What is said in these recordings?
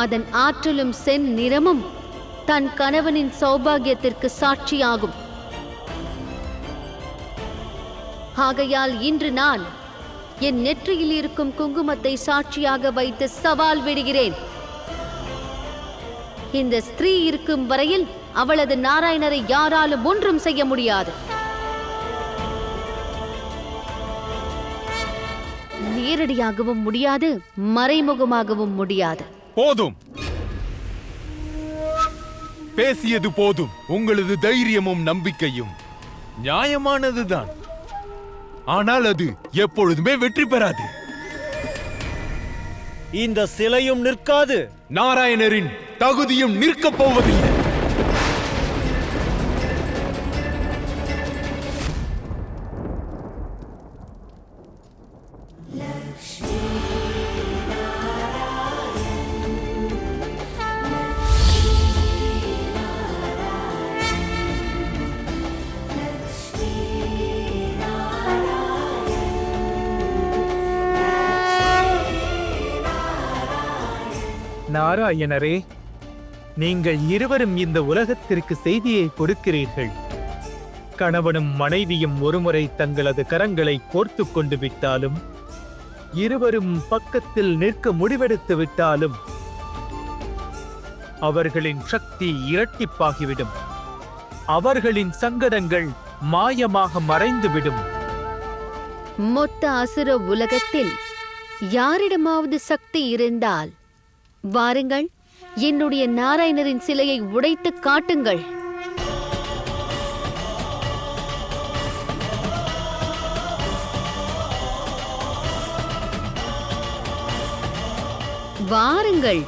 அதன் ஆற்றலும் சென் நிறமும் தன் கணவனின் சௌபாகியத்திற்கு சாட்சியாகும். ஆகையால் இன்று நான் என் நெற்றியில் இருக்கும் குங்குமத்தை சாட்சியாக வைத்து சவால் விடுகிறேன். இந்த ஸ்திரீ இருக்கும் வரையில் அவளது நாராயணரை யாராலும் ஒன்றும் செய்ய முடியாது. நேரடியாகவும் முடியாது, மறைமுகமாகவும் முடியாது. போதும், பேசியது போதும். உங்களது தைரியமும் நம்பிக்கையும் நியாயமானதுதான். ஆனால் அது எப்பொழுதுமே வெற்றி பெறாது. இந்த சிலையும் நிற்காது. நாராயணரின் தகுதியும் நிற்கப் போவதில்லை. நாராயணரே, நீங்கள் இருவரும் இந்த உலகத்திற்கு செய்தியை கொடுக்கிறீர்கள். கணவனும் மனைவியும் ஒருமுறை தங்களது கரங்களை கோர்த்து கொண்டு விட்டாலும், இருவரும் பக்கத்தில் நிற்க முடிவெடுத்து விட்டாலும் அவர்களின் சக்தி இரட்டிப்பாகிவிடும். அவர்களின் சங்கடங்கள் மாயமாக மறைந்துவிடும். மொத்த அசுர உலகத்தில் யாரிடமாவது சக்தி இருந்தால் வாருங்கள், என்னுடைய நாராயணரின் சிலையை உடைத்து காட்டுங்கள். வாருங்கள்.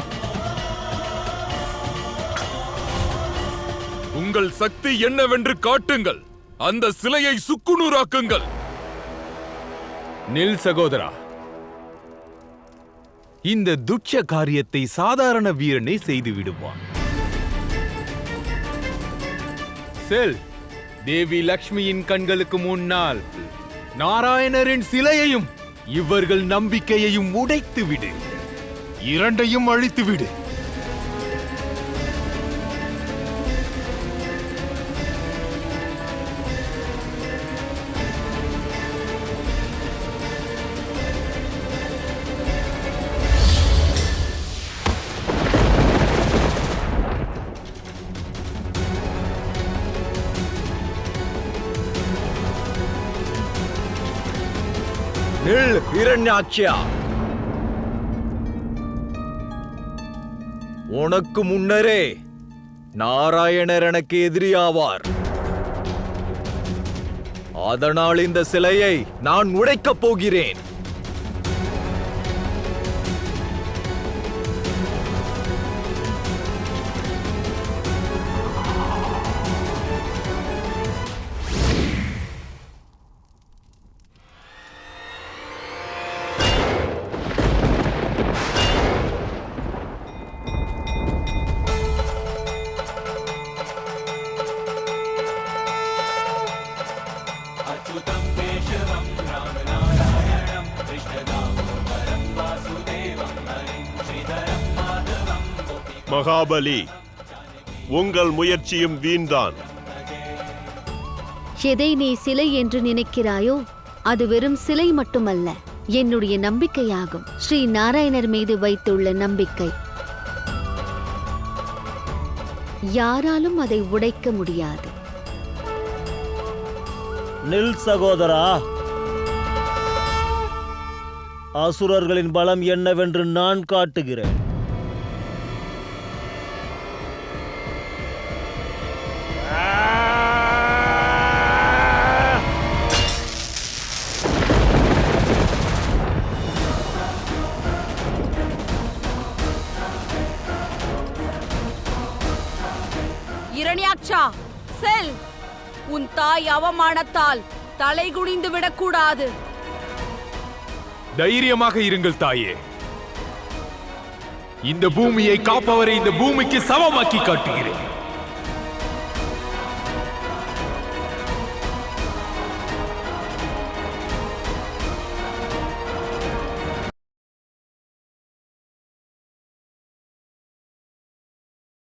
உங்கள் சக்தி என்னவென்று காட்டுங்கள். அந்த சிலையை சுக்குநூறாக்குங்கள். நில் சகோதரா, இந்த துட்ச காரியத்தை சாதாரண வீரனை செய்து விடுவான். செல், தேவி லக்ஷ்மியின் கண்களுக்கு முன்னால் நாராயணரின் சிலையையும் இவர்கள் நம்பிக்கையையும் உடைத்து விடு. இரண்டையும் அழித்து விடு. நில் ஹிரண்யாட்சியா, உனக்கு முன்னரே நாராயணர் எனக்கு எதிரியாவார். அதனால் இந்த சிலையை நான் உடைக்கப் போகிறேன். மகாபலி, உங்கள் முயற்சியும் வீண்தான். எதை நீ சிலை என்று நினைக்கிறாயோ அது வெறும் சிலை மட்டுமல்ல, என்னுடைய நம்பிக்கையாகும். ஸ்ரீ நாராயணர் மீது வைத்துள்ள நம்பிக்கை. யாராலும் அதை உடைக்க முடியாது. நில் சகோதரா, அசுரர்களின் பலம் என்னவென்று நான் காட்டுகிறேன். இரண்யாட்சா, செல். உன் தாய் அவமானத்தால் தலை குனிந்து விடக்கூடாது. தைரியமாக இருங்கள் தாயே. இந்த பூமியை காப்பவரை இந்த பூமிக்கு சமமாக்கி காட்டுகிறேன்.